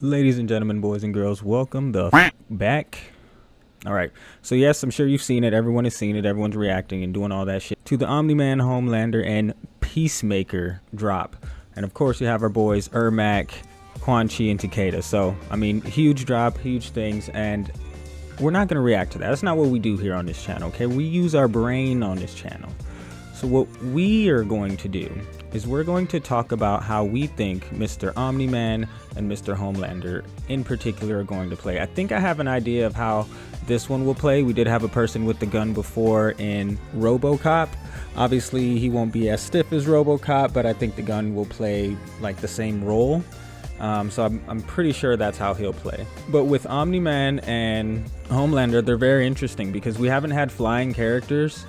Ladies and gentlemen, boys and girls, welcome the back. All right, so yes, I'm sure you've seen it. Everyone has seen it. Everyone's reacting and doing all that shit to the Omniman, Homelander, and Peacemaker drop. And of course, you have our boys Ermac, Quan Chi, and Takeda. So, I mean, huge drop, huge things, and we're not going to react to that. That's not what we do here on this channel, okay? We use our brain on this channel. So what we are going to do is we're going to talk about how we think Mr. Omniman and Mr. Homelander in particular are going to play. I think I have an idea of how this one will play. We did have a person with the gun before in RoboCop. Obviously, he won't be as stiff as RoboCop, but I think the gun will play like the same role. So I'm pretty sure that's how he'll play. But with Omniman and Homelander, they're very interesting because we haven't had flying characters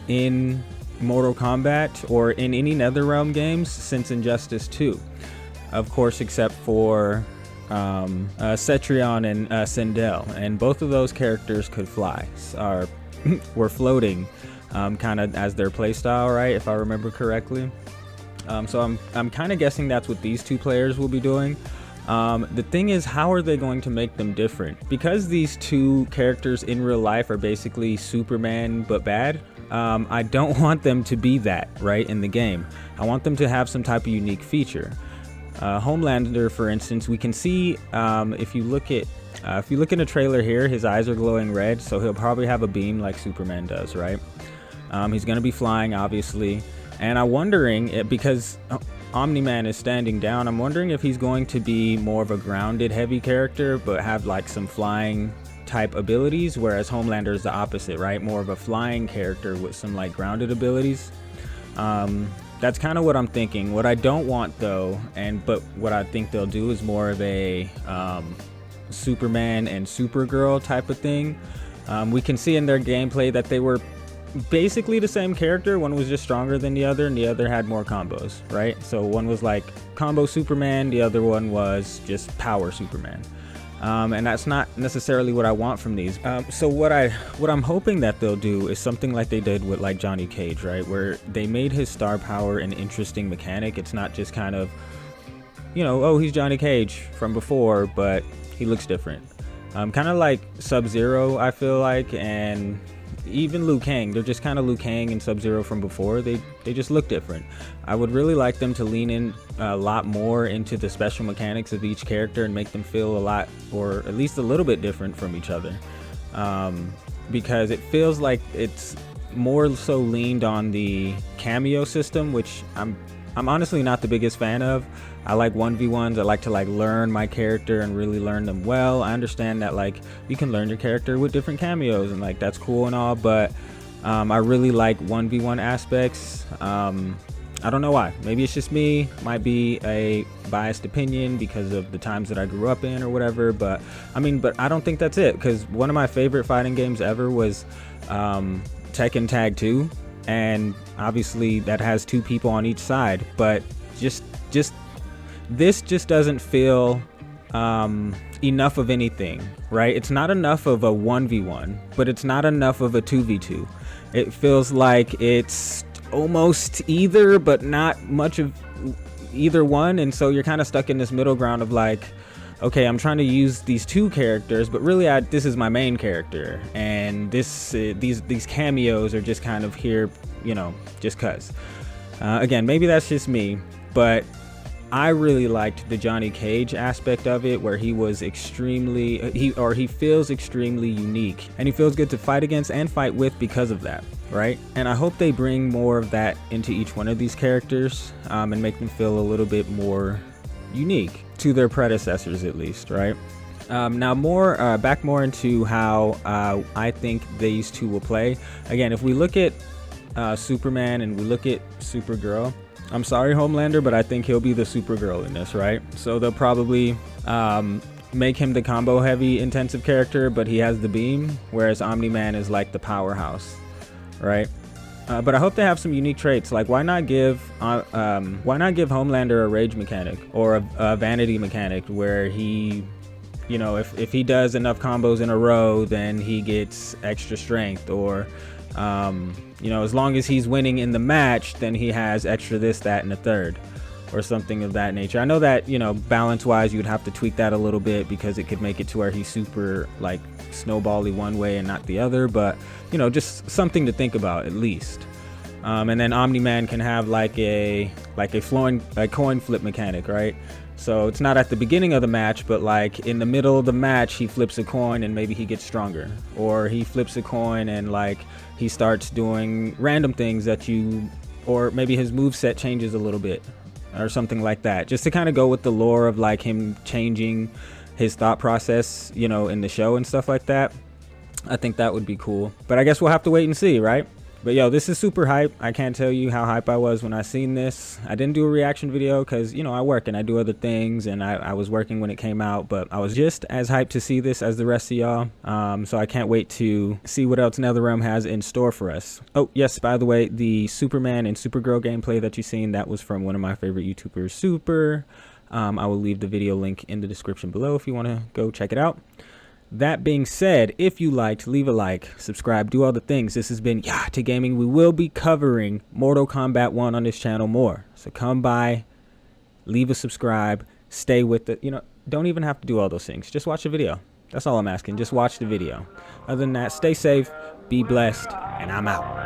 in Mortal Kombat or in any NetherRealm games since Injustice 2, of course, except for Cetrion and Sindel, and both of those characters could fly, were floating kind of as their playstyle, right, if I remember correctly. So I'm kind of guessing that's what these two players will be doing. The thing is, how are they going to make them different? Because these two characters in real life are basically Superman but bad, I don't want them to be that, right, in the game. I want them to have some type of unique feature. Homelander, for instance, we can see if you look at a trailer here, his eyes are glowing red, so he'll probably have a beam like Superman does, right? He's going to be flying, obviously, and I'm wondering, because Omniman is standing down, I'm wondering if he's going to be more of a grounded heavy character but have like some flying type abilities, whereas Homelander is the opposite, right? More of a flying character with some like grounded abilities. That's kind of what I'm thinking. What I don't want though, but what I think they'll do is more of a Superman and Supergirl type of thing. We can see in their gameplay that they were basically the same character. One was just stronger than the other, and the other had more combos, right? So one was like combo Superman, the other one was just power Superman. And that's not necessarily what I want from these. So what I'm hoping that they'll do is something like they did with like Johnny Cage, right? Where they made his star power an interesting mechanic. It's not just kind of, you know, oh, he's Johnny Cage from before, but he looks different. Kind of like Sub-Zero, I feel like, and even Liu Kang. They're just kind of Liu Kang and Sub-Zero from before. They just look different. I would really like them to lean in a lot more into the special mechanics of each character and make them feel a lot, or at least a little bit, different from each other, because it feels like it's more so leaned on the Cameo system, which I'm honestly not the biggest fan of. I like 1v1s. I like to like learn my character and really learn them well. I understand that like you can learn your character with different cameos and like that's cool and all, but I really like 1v1 aspects. I don't know why. Maybe it's just me. Might be a biased opinion because of the times that I grew up in or whatever, but I don't think that's it, because one of my favorite fighting games ever was Tekken Tag 2, and obviously that has two people on each side, but this just doesn't feel enough of anything, right? It's not enough of a 1v1, but it's not enough of a 2v2. It feels like it's almost either, but not much of either one, and so you're kind of stuck in this middle ground of like, okay, I'm trying to use these two characters, but really this is my main character, and these cameos are just kind of here, you know, just cuz. Again, maybe that's just me, but I really liked the Johnny Cage aspect of it, where he was he feels extremely unique, and he feels good to fight against and fight with because of that, right? And I hope they bring more of that into each one of these characters, and make them feel a little bit more unique to their predecessors, at least, right? Now back more into how I think these two will play. Again, if we look at Superman and we look at Supergirl, I'm sorry, Homelander, but I think he'll be the Supergirl in this, right? So they'll probably make him the combo heavy intensive character, but he has the beam, whereas Omni-Man is like the powerhouse, right? But I hope they have some unique traits. Like, why not give Homelander a rage mechanic or a vanity mechanic, where he, you know, if he does enough combos in a row, then he gets extra strength, or you know, as long as he's winning in the match, then he has extra this, that, and the third. or something of that nature. I know that, you know, balance wise you'd have to tweak that a little bit because it could make it to where he's super like snowbally one way and not the other, but you know, just something to think about at least. And then Omniman can have like a coin flip mechanic, right? So it's not at the beginning of the match, but like in the middle of the match, he flips a coin and maybe he gets stronger. Or he flips a coin and like he starts doing random things that or maybe his moveset changes a little bit or something like that. Just to kind of go with the lore of like him changing his thought process, you know, in the show and stuff like that. I think that would be cool. But I guess we'll have to wait and see, right? But yo, this is super hype. I can't tell you how hype I was when I seen this. I didn't do a reaction video because, you know, I work and I do other things, and I was working when it came out, but I was just as hyped to see this as the rest of y'all. So I can't wait to see what else NetherRealm has in store for us. Oh, yes, by the way, the Superman and Supergirl gameplay that you seen, that was from one of my favorite YouTubers, Super. I will leave the video link in the description below if you want to go check it out. That being said, if you liked, leave a like, subscribe, do all the things. This has been Yahta Gaming. We will be covering Mortal Kombat 1 on this channel more. So come by, leave a subscribe, stay with it. You know, don't even have to do all those things. Just watch the video. That's all I'm asking. Just watch the video. Other than that, stay safe, be blessed, and I'm out.